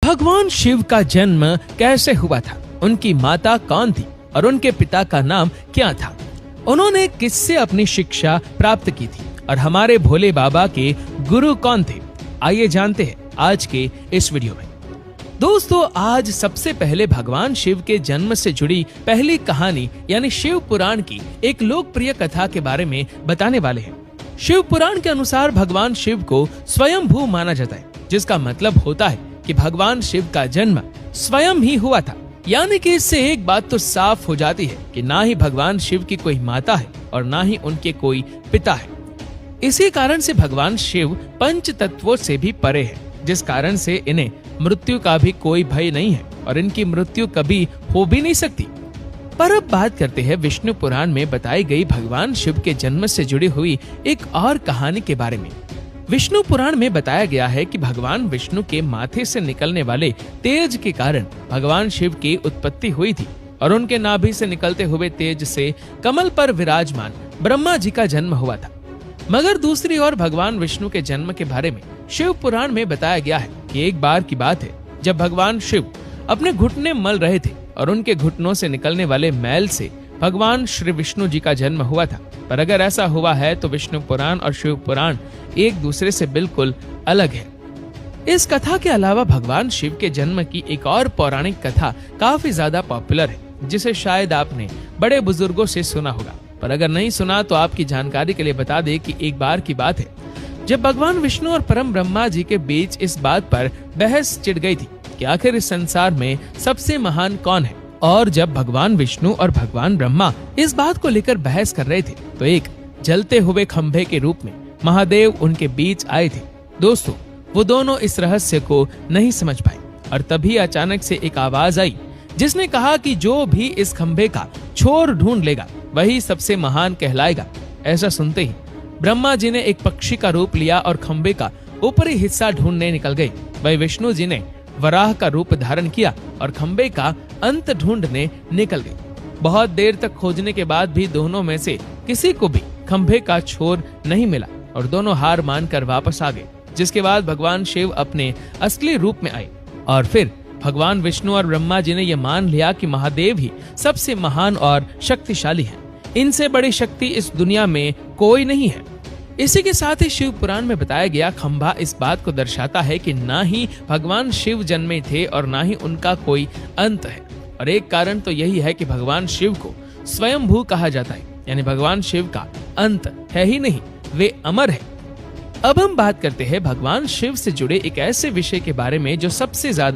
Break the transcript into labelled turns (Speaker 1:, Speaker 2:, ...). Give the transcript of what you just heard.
Speaker 1: भगवान शिव का जन्म कैसे हुआ था, उनकी माता कौन थी और उनके पिता का नाम क्या था, उन्होंने किससे अपनी शिक्षा प्राप्त की थी और हमारे भोले बाबा के गुरु कौन थे, आइए जानते हैं आज के इस वीडियो में। दोस्तों, आज सबसे पहले भगवान शिव के जन्म से जुड़ी पहली कहानी यानी शिव पुराण की एक लोकप्रिय कथा के बारे में बताने वाले हैं। शिव पुराण के अनुसार भगवान शिव को स्वयंभू माना जाता है, जिसका मतलब होता है कि भगवान शिव का जन्म स्वयं ही हुआ था। यानी कि इससे एक बात तो साफ हो जाती है कि ना ही भगवान शिव की कोई माता है और ना ही उनके कोई पिता है। इसी कारण से भगवान शिव पंच तत्वों से भी परे है, जिस कारण से इन्हें मृत्यु का भी कोई भय नहीं है और इनकी मृत्यु कभी हो भी नहीं सकती। पर अब बात करते हैं विष्णु पुराण में बताई गई भगवान शिव के जन्म से जुड़ी हुई एक और कहानी के बारे में। विष्णु पुराण में बताया गया है कि भगवान विष्णु के माथे से निकलने वाले तेज के कारण भगवान शिव की उत्पत्ति हुई थी और उनके नाभि से निकलते हुए तेज से कमल पर विराजमान ब्रह्मा जी का जन्म हुआ था। मगर दूसरी ओर भगवान विष्णु के जन्म के बारे में शिव पुराण में बताया गया है कि एक बार की बात है जब भगवान शिव अपने घुटने मल रहे थे और उनके घुटनों से निकलने वाले मैल से भगवान श्री विष्णु जी का जन्म हुआ था। पर अगर ऐसा हुआ है तो विष्णु पुराण और शिव पुराण एक दूसरे से बिल्कुल अलग है। इस कथा के अलावा भगवान शिव के जन्म की एक और पौराणिक कथा काफी ज्यादा पॉपुलर है, जिसे शायद आपने बड़े बुजुर्गों से सुना होगा। पर अगर नहीं सुना तो आपकी जानकारी के लिए बता दे कि एक बार की बात है जब भगवान विष्णु और परम ब्रह्मा जी के बीच इस बात पर बहस छिड़ गई थी कि आखिर इस संसार में सबसे महान कौन है। और जब भगवान विष्णु और भगवान ब्रह्मा इस बात को लेकर बहस कर रहे थे तो एक जलते हुए खंभे के रूप में महादेव उनके बीच आए थे। दोस्तों, वो दोनों इस रहस्य को नहीं समझ पाए और तभी अचानक से एक आवाज आई जिसने कहा कि जो भी इस खंभे का छोर ढूंढ लेगा वही सबसे महान कहलाएगा। ऐसा सुनते ही ब्रह्मा जी ने एक पक्षी का रूप लिया और खंभे का ऊपरी हिस्सा ढूंढने निकल गए। वही विष्णु जी ने वराह का रूप धारण किया और खंभे का अंत ढूंढने निकल गए। बहुत देर तक खोजने के बाद भी दोनों में से किसी को भी खंभे का छोर नहीं मिला और दोनों हार मानकर वापस आ गए। जिसके बाद भगवान शिव अपने असली रूप में आए और फिर भगवान विष्णु और ब्रह्मा जी ने यह मान लिया कि महादेव ही सबसे महान और शक्तिशाली हैं। इनसे बड़ी शक्ति इस दुनिया में कोई नहीं है। इसी के साथ ही शिव पुराण में बताया गया खंभा इस बात को दर्शाता है कि ना ही भगवान शिव जन्मे थे और ना ही उनका कोई अंत है। और एक कारण तो यही है कि भगवान शिव को स्वयंभू कहा जाता है, यानी भगवान शिव का अंत है ही नहीं, वे अमर है। अब हम बात करते हैं भगवान शिव से जुड़े एक ऐसे विषय के बारे में जो सबसे ज्यादा